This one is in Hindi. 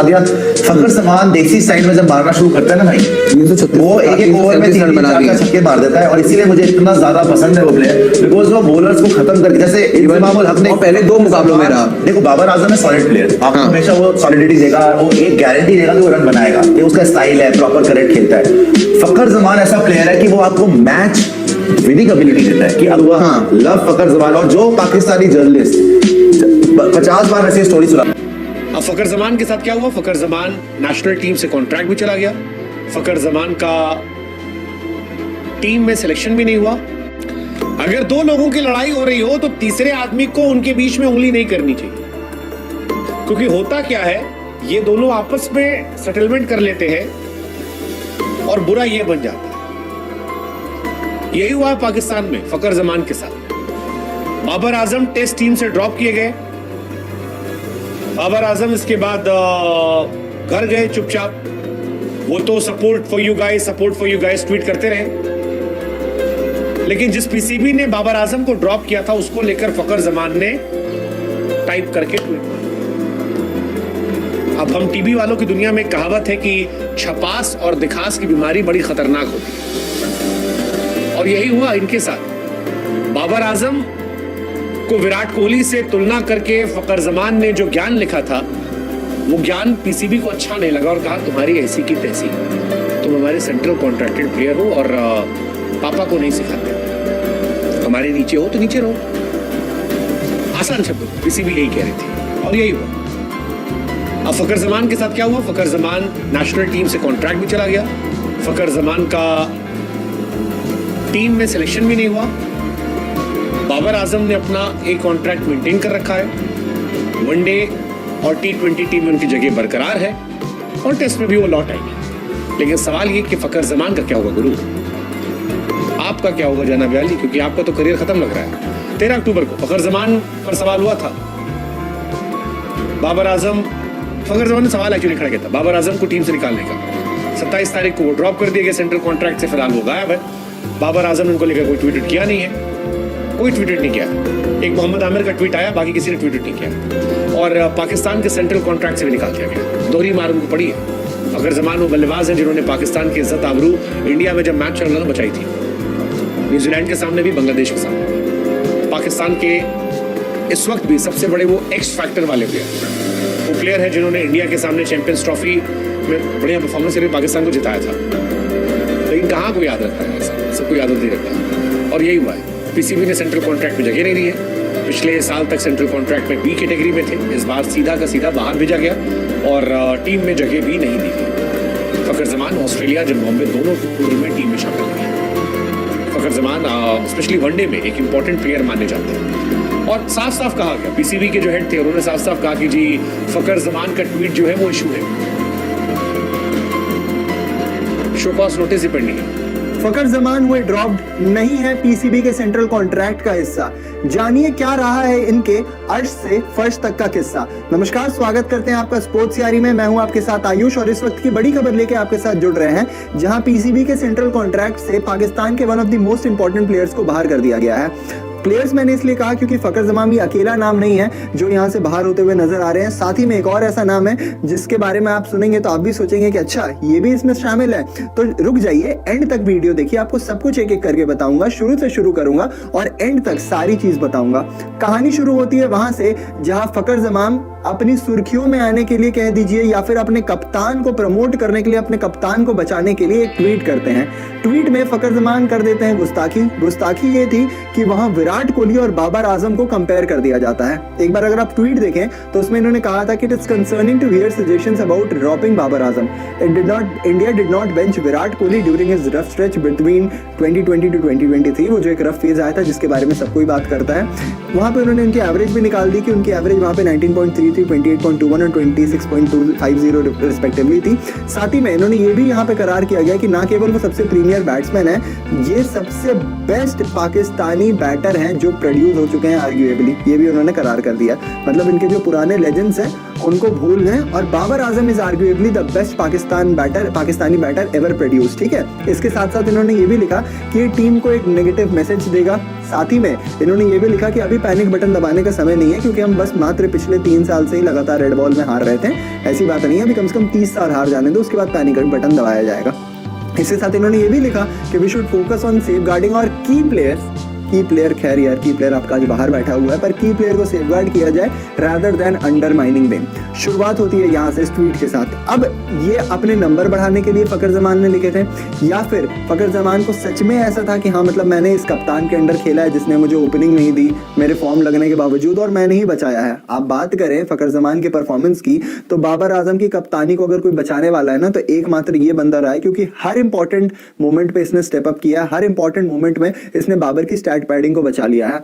फकर जमान देसी स्टाइल में जब मारना शुरू करता है ना भाई, वो एक ओवर में 3-4 छक्के मार देता है और इसीलिए मुझे इतना ज्यादा पसंद है वो प्लेयर, बिकॉज वो बॉलर्स को खत्म करके, जैसे इमामुल हक ने पहले 2 मुकाबलों में रहा। देखो बाबर आजम है सॉलिड प्लेयर, आपको हमेशा वो सॉलिडिटी देगा, वो एक गारंटी देगा कि वो रन बनाएगा, ये उसका स्टाइल है, प्रॉपर करेक्ट खेलता है। फकर जमान ऐसा प्लेयर है कि वो आपको मैच विनिंग एबिलिटी देता है कि अल्लाह लव फकर जमान। और जो पाकिस्तानी जर्नलिस्ट 50 बार ऐसी स्टोरी सुना। अब फकर जमान के साथ क्या हुआ? फकर जमान नेशनल टीम से कॉन्ट्रैक्ट भी चला गया, फकर जमान का टीम में सिलेक्शन भी नहीं हुआ। अगर 2 लोगों की लड़ाई हो रही हो तो तीसरे आदमी को उनके बीच में उंगली नहीं करनी चाहिए, क्योंकि होता क्या है, ये दोनों आपस में सेटलमेंट कर लेते हैं और बुरा ये बन जाता है। यही हुआ है पाकिस्तान में फकर जमान के साथ। बाबर आजम टेस्ट टीम से ड्रॉप किए गए। बाबर आजम इसके बाद घर गए चुपचाप। वो तो support for you guys tweet करते रहे, लेकिन जिस पीसीबी ने बाबर आजम को ड्रॉप किया था उसको लेकर फकर जमान ने टाइप करके ट्वीट किया। अब हम टीबी वालों की दुनिया में कहावत है कि छपास और दिखास की बीमारी बड़ी खतरनाक होती है, और यही हुआ इनके साथ। बाबर आजम को विराट कोहली से तुलना करके फकर जमान ने जो ज्ञान लिखा था, वो ज्ञान पीसीबी को अच्छा नहीं लगा और कहा तुम्हारी ऐसी की तैसी, तुम हमारे सेंट्रल कॉन्ट्रैक्टेड प्लेयर हो और पापा को नहीं सिखाते, हमारे नीचे हो तो नीचे रहो। आसान शब्द पीसीबी यही कह रही थी और यही हुआ। अब फकर जमान के साथ क्या हुआ? फकर जमान नेशनल टीम से कॉन्ट्रैक्ट भी चला गया, फकर जमान का टीम में सिलेक्शन भी नहीं हुआ। बाबर आजम ने अपना एक कॉन्ट्रैक्ट मेंटेन कर रखा है, वनडे और T20 टीम में उनकी जगह बरकरार है और टेस्ट में भी वो लौट आएंगे। लेकिन सवाल ये कि फकर जमान का क्या होगा गुरु, आपका क्या होगा जनाब अली, क्योंकि आपका तो करियर खत्म लग रहा है। 13 अक्टूबर को फकर जमान पर सवाल हुआ था। फकर जमान ने सवाल एक्चुअली खड़ा किया था बाबर आजम को टीम से निकालने का। 27 तारीख को वो ड्रॉप कर दिए गए सेंट्रल कॉन्ट्रैक्ट से, फिलहाल वो गायब है। बाबर आजम ने उनको लेकर कोई ट्वीट किया नहीं है, कोई ट्वीट नहीं किया। एक मोहम्मद आमिर का ट्वीट आया, बाकी किसी ने ट्वीट नहीं किया। और पाकिस्तान के सेंट्रल कॉन्ट्रैक्ट से भी निकाल दिया गया। दोहरी मार उनको पड़ी है। फकर जमान वो बल्लेबाज हैं जिन्होंने पाकिस्तान की इज्जत आबरू इंडिया में जब मैच चल रहा था बचाई थी, न्यूजीलैंड के सामने भी, बांग्लादेश के सामने। पाकिस्तान के इस वक्त भी सबसे बड़े वो एक्स फैक्टर वाले प्लेयर, वो प्लेयर है जिन्होंने इंडिया के सामने चैंपियंस ट्रॉफी में बढ़िया परफॉर्मेंस करके पाकिस्तान को जिताया था। लेकिन कहाँ कोई याद रखता है, सब कोई याद नहीं रखता। और यही हुआ है, पीसीबी ने सेंट्रल कॉन्ट्रैक्ट में जगह नहीं दी है। पिछले साल तक सेंट्रल कॉन्ट्रैक्ट में बी कैटेगरी में थे, इस बार सीधा का सीधा बाहर भेजा गया और टीम में जगह भी नहीं दी गई। फकर जमान ऑस्ट्रेलिया, जिम्बाब्वे दोनों टूर्नामेंट टीम में शामिल हुए। फकर जमान स्पेशली वनडे में एक इंपॉर्टेंट प्लेयर माने जाते हैं और साफ साफ कहा गया, पीसीबी के जो हेड थे उन्होंने साफ साफ कहा कि जी फकर जमान का ट्वीट जो है वो इशू है, शो कॉज नोटिस ही पेंडिंग है। फकर जमान हुए ड्रॉप्ड नहीं है पीसीबी के सेंट्रल कॉन्ट्रैक्ट का हिस्सा। जानिए क्या रहा है इनके अर्श से फर्श तक का किस्सा। नमस्कार, स्वागत करते हैं आपका स्पोर्ट्स यारी में। मैं हूं आपके साथ आयुष और इस वक्त की बड़ी खबर लेके आपके साथ जुड़ रहे हैं, जहां पीसीबी के सेंट्रल कॉन्ट्रैक्ट से पाकिस्तान के one of the most important players को बाहर कर दिया गया है। प्लेयर्स मैंने इसलिए कहा क्योंकि फकर जमान भी अकेला नाम नहीं है जो यहाँ से बाहर होते हुए नजर आ रहे हैं। साथ ही में एक और ऐसा नाम है जिसके बारे में आप सुनेंगे तो आप भी सोचेंगे कि अच्छा ये भी इसमें शामिल है। तो रुक जाइए, एंड तक वीडियो देखिए, आपको सब कुछ एक एक करके बताऊंगा, शुरू से शुरू करूंगा और एंड तक सारी चीज बताऊंगा। कहानी शुरू होती है वहां से जहां फकर जमान अपनी सुर्खियों में आने के लिए कह दीजिए या फिर अपने कप्तान को प्रमोट करने के लिए, अपने कप्तान को बचाने के लिए एक ट्वीट करते हैं। ट्वीट में फकर जमान कर देते हैं गुस्ताखी ये थी कि वहां विराट कोहली और बाबर आजम को कंपेयर कर दिया जाता है। एक बार अगर आप ट्वीट देखें तो उसमें इन्होंने कहा था कि it is concerning to hear suggestions about dropping Babar Azam. India did not bench Virat Kohli during his rough stretch between 2020 to 2023। वो जो एक रफ फेज आया था जिसके बारे में सब कोई बात करता है, वहां पे उन्होंने उनकी एवरेज भी निकाल दी कि उनकी एवरेज वहां पे 19.33, 28.21 और 26.250 रिस्पेक्टिवली थी। साथ ही में इन्होंने ये भी यहाँ पे करार किया गया कि ना केवल वो सबसे प्रीमियर बैट्समैन है, ये सबसे बेस्ट पाकिस्तानी बैटर हैं जो प्रोड्यूस हो चुके हैं आर्ग्यूएबली, ये भी उन्होंने करार कर दिया। मतलब इनके जो पुराने लेजेंड्स हैं उनको भूल गए और Babar Azam is arguably the best Pakistani batter ever produce. ठीक है, इसके साथ साथ इन्होंने ये भी लिखा कि ये टीम को एक नेगेटिव मैसेज देगा। साथ ही में इन्होंने ये भी लिखा कि अभी पैनिक बटन दबाने का समय नहीं है, क्योंकि हम बस मात्र पिछले 3 साल से ही लगातार रेड बॉल में हार रहे थे। ऐसी बात नहीं है, अभी कम से कम 30 साल हार जाने दो, उसके बाद पैनिक बटन दबाया जाएगा। इसके साथ इन्होंने ये भी लिखा कि we should focus on safeguarding और की प्लेयर, खैर यार की प्लेयर आपका आज बाहर बैठा हुआ है, पर की प्लेयर को सेफगार्ड किया जाए रादर देन अंडरमाइनिंग देम। शुरुआत होती है यहाँ से इस ट्वीट के साथ। अब ये अपने नंबर बढ़ाने के लिए फकर जमान ने लिखे थे, या फिर फकर जमान को सच में ऐसा था कि हाँ मतलब मैंने इस कप्तान के अंडर खेला है जिसने मुझे ओपनिंग नहीं दी मेरे फॉर्म लगने के बावजूद, और मैंने ही बचाया है। आप बात करें फकर जमान के परफॉर्मेंस की, तो बाबर आजम की कप्तानी को अगर कोई बचाने वाला है ना, तो एकमात्र ये बंदा रहा है, क्योंकि हर इंपॉर्टेंट मोमेंट पे इसने स्टेप अप किया, हर इंपॉर्टेंट मोमेंट में इसने बाबर की स्टैट पैडिंग को बचा लिया है।